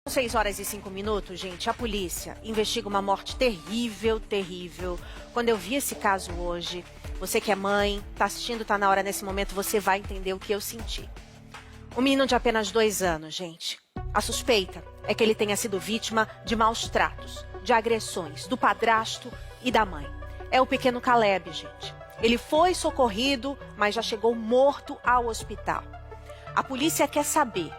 6h05, gente, a polícia investiga uma morte terrível, terrível. Quando eu vi esse caso hoje, você que é mãe, tá assistindo, tá na hora nesse momento, você vai entender o que eu senti. Um menino de apenas 2 anos, gente. A suspeita é que ele tenha sido vítima de maus tratos, de agressões do padrasto e da mãe. É o pequeno Caleb, gente. Ele foi socorrido, mas já chegou morto ao hospital. A polícia quer saber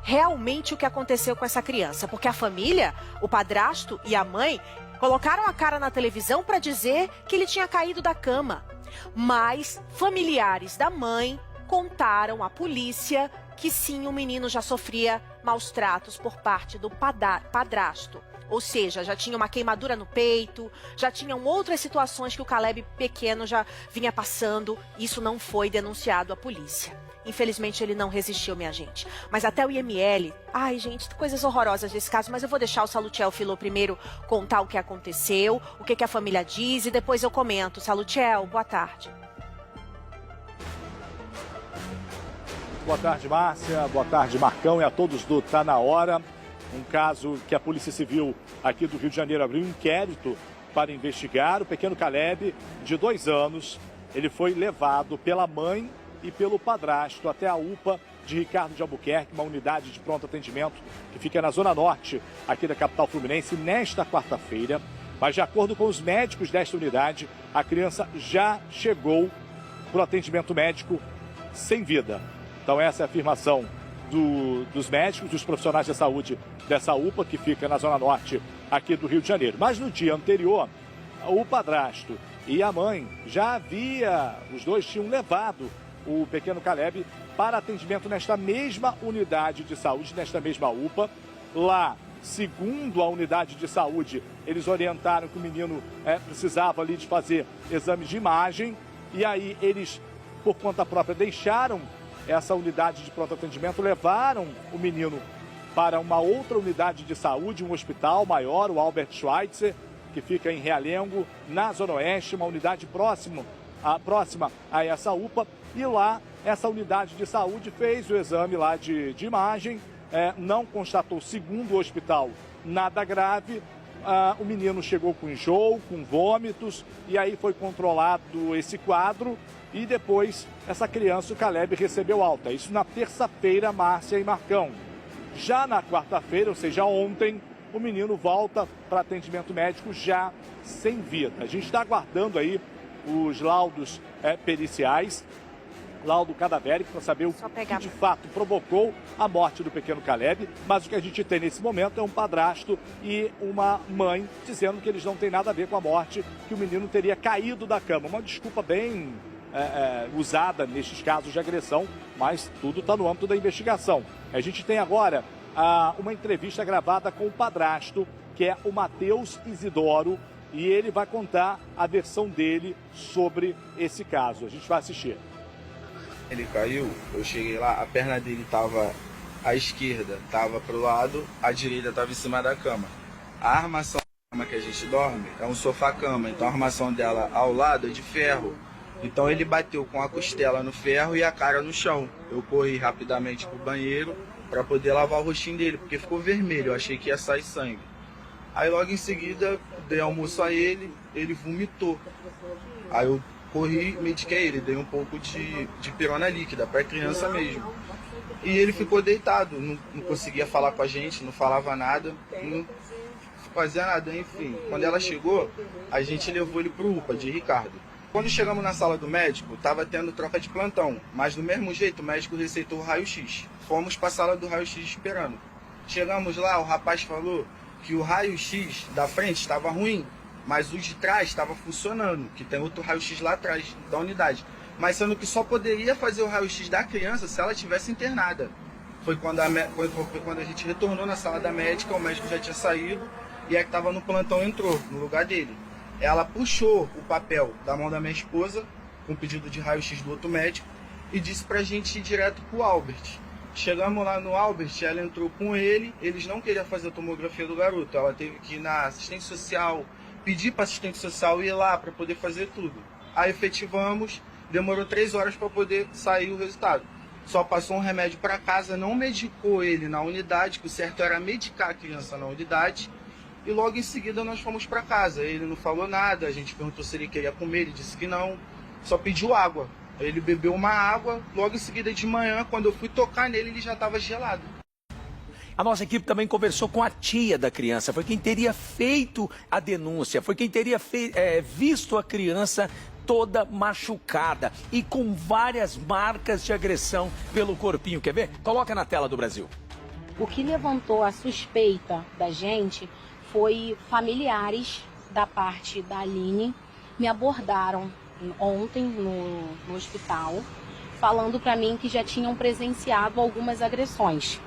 realmente o que aconteceu com essa criança, porque a família, o padrasto e a mãe, colocaram a cara na televisão para dizer que ele tinha caído da cama. Mas familiares da mãe contaram à polícia que sim, o menino já sofria maus tratos por parte do padrasto. Ou seja, já tinha uma queimadura no peito, já tinham outras situações que o Caleb pequeno já vinha passando. Isso não foi denunciado à polícia. Infelizmente, ele não resistiu, minha gente. Mas até o IML... Ai, gente, coisas horrorosas desse caso. Mas eu vou deixar o Salutiel Filho primeiro contar o que aconteceu, o que a família diz, e depois eu comento. Salutiel, boa tarde. Boa tarde, Márcia. Boa tarde, Marcão, e a todos do Tá Na Hora. Um caso que a Polícia Civil aqui do Rio de Janeiro abriu um inquérito para investigar. O pequeno Caleb, de 2 anos, ele foi levado pela mãe e pelo padrasto até a UPA de Ricardo de Albuquerque, uma unidade de pronto atendimento que fica na zona norte aqui da capital fluminense, nesta quarta-feira. Mas de acordo com os médicos desta unidade, a criança já chegou para o atendimento médico sem vida. Então essa é a afirmação dos médicos, dos profissionais de saúde dessa UPA, que fica na zona norte aqui do Rio de Janeiro. Mas no dia anterior, o padrasto e a mãe os dois tinham levado o pequeno Caleb para atendimento nesta mesma unidade de saúde, nesta mesma UPA. Lá, segundo a unidade de saúde, eles orientaram que o menino precisava ali de fazer exames de imagem, e aí eles, por conta própria, deixaram essa unidade de pronto atendimento, levaram o menino para uma outra unidade de saúde, um hospital maior, o Albert Schweitzer, que fica em Realengo, na Zona Oeste, uma unidade próxima a essa UPA. E lá, essa unidade de saúde fez o exame lá de imagem, não constatou, segundo o hospital, nada grave. O menino chegou com enjoo, com vômitos, e aí foi controlado esse quadro, e depois essa criança, o Caleb, recebeu alta. Isso na terça-feira, Márcia e Marcão. Já na quarta-feira, ou seja, ontem, o menino volta para atendimento médico já sem vida. A gente está aguardando aí os laudos periciais, laudo cadavérico, para saber o que de fato provocou a morte do pequeno Caleb. Mas o que a gente tem nesse momento é um padrasto e uma mãe dizendo que eles não têm nada a ver com a morte, que o menino teria caído da cama. Uma desculpa bem usada nestes casos de agressão, mas tudo está no âmbito da investigação. A gente tem agora uma entrevista gravada com o padrasto, que é o Matheus Isidoro, e ele vai contar a versão dele sobre esse caso. A gente vai assistir. Ele caiu, eu cheguei lá, a perna dele estava à esquerda, estava para o lado, a direita estava em cima da cama. A armação da cama que a gente dorme é um sofá-cama, então a armação dela ao lado é de ferro. Então ele bateu com a costela no ferro e a cara no chão. Eu corri rapidamente pro banheiro para poder lavar o rostinho dele, porque ficou vermelho, eu achei que ia sair sangue. Aí logo em seguida, dei almoço a ele, ele vomitou. Aí eu corri, mediquei ele, dei um pouco de pirona líquida, para criança mesmo. E ele ficou deitado, não conseguia falar com a gente, não falava nada, não fazia nada, enfim. Quando ela chegou, a gente levou ele pro UPA de Ricardo. Quando chegamos na sala do médico, estava tendo troca de plantão, mas do mesmo jeito o médico receitou o raio-x. Fomos para a sala do raio-x esperando. Chegamos lá, o rapaz falou que o raio-x da frente estava ruim, mas o de trás estava funcionando, que tem outro raio-x lá atrás da unidade. Mas sendo que só poderia fazer o raio-x da criança se ela tivesse internada. Foi quando a gente retornou na sala da médica, o médico já tinha saído, e a que estava no plantão entrou no lugar dele. Ela puxou o papel da mão da minha esposa, com pedido de raio-x do outro médico, e disse pra gente ir direto pro Albert. Chegamos lá no Albert, ela entrou com ele, eles não queriam fazer a tomografia do garoto, ela teve que ir na assistente social, pedir para assistente social ir lá para poder fazer tudo. Aí efetivamos, demorou 3 horas para poder sair o resultado. só passou um remédio para casa, não medicou ele na unidade, que o certo era medicar a criança na unidade. E logo em seguida nós fomos para casa. Ele não falou nada, a gente perguntou se ele queria comer, ele disse que não, só pediu água. Ele bebeu uma água, logo em seguida de manhã, quando eu fui tocar nele, ele já estava gelado. A nossa equipe também conversou com a tia da criança, foi quem teria feito a denúncia, foi quem teria visto a criança toda machucada e com várias marcas de agressão pelo corpinho. Quer ver? Coloca na tela do Brasil. O que levantou a suspeita da gente foi familiares da parte da Aline me abordaram ontem no hospital, falando para mim que já tinham presenciado algumas agressões.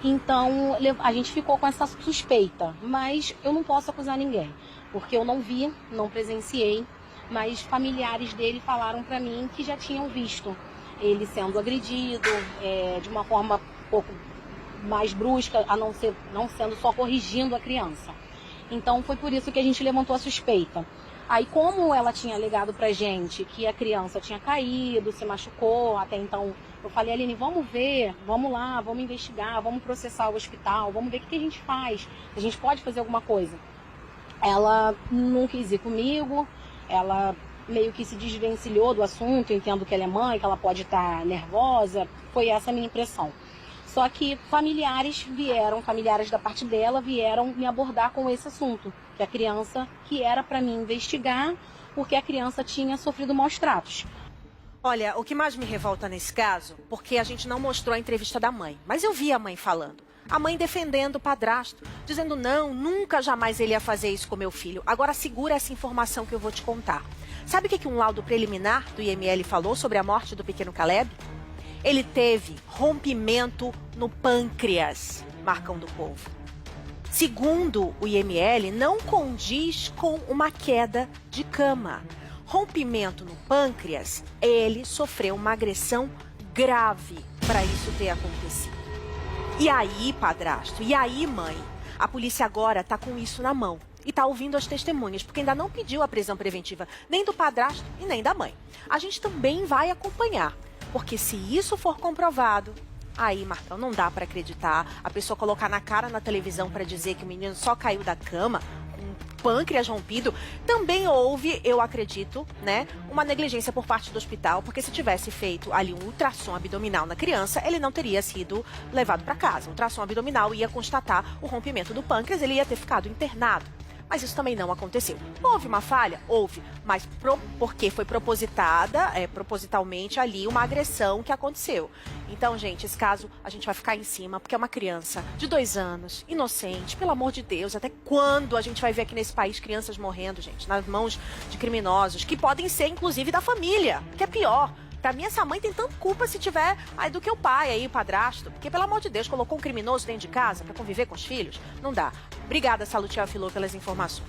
Então, a gente ficou com essa suspeita, mas eu não posso acusar ninguém, porque eu não vi, não presenciei, mas familiares dele falaram para mim que já tinham visto ele sendo agredido de uma forma um pouco mais brusca, a não sendo só corrigindo a criança. Então, foi por isso que a gente levantou a suspeita. Aí, como ela tinha alegado pra gente que a criança tinha caído, se machucou, até então eu falei, Aline, vamos ver, vamos lá, vamos investigar, vamos processar o hospital, vamos ver o que a gente faz, a gente pode fazer alguma coisa. Ela não quis ir comigo, ela meio que se desvencilhou do assunto, entendo que ela é mãe, que ela pode estar nervosa, foi essa a minha impressão. Só que familiares da parte dela vieram me abordar com esse assunto, que a criança, que era para mim investigar, porque a criança tinha sofrido maus tratos. Olha, o que mais me revolta nesse caso, porque a gente não mostrou a entrevista da mãe, mas eu vi a mãe falando. A mãe defendendo o padrasto, dizendo não, nunca jamais ele ia fazer isso com meu filho. Agora segura essa informação que eu vou te contar. Sabe o que um laudo preliminar do IML falou sobre a morte do pequeno Caleb? Ele teve rompimento no pâncreas, Marcão do Povo. Segundo o IML, não condiz com uma queda de cama. Rompimento no pâncreas, ele sofreu uma agressão grave para isso ter acontecido. E aí, padrasto, e aí, mãe, a polícia agora está com isso na mão e está ouvindo as testemunhas, porque ainda não pediu a prisão preventiva nem do padrasto e nem da mãe. A gente também vai acompanhar, porque se isso for comprovado, aí, Marcão, não dá para acreditar a pessoa colocar na cara na televisão para dizer que o menino só caiu da cama com pâncreas rompido. Também houve, eu acredito, né, uma negligência por parte do hospital, porque se tivesse feito ali um ultrassom abdominal na criança, ele não teria sido levado para casa. O ultrassom abdominal ia constatar o rompimento do pâncreas, ele ia ter ficado internado. Mas isso também não aconteceu. Houve uma falha? Houve, mas porque foi propositalmente ali uma agressão que aconteceu. Então, gente, esse caso a gente vai ficar em cima, porque é uma criança de 2 anos, inocente, pelo amor de Deus. Até quando a gente vai ver aqui nesse país crianças morrendo, gente, nas mãos de criminosos, que podem ser, inclusive, da família, que é pior. Pra mim, essa mãe tem tanta culpa se tiver aí do que o pai, aí o padrasto. Porque, pelo amor de Deus, colocou um criminoso dentro de casa pra conviver com os filhos? Não dá. Obrigada, Salutiel Filô, pelas informações.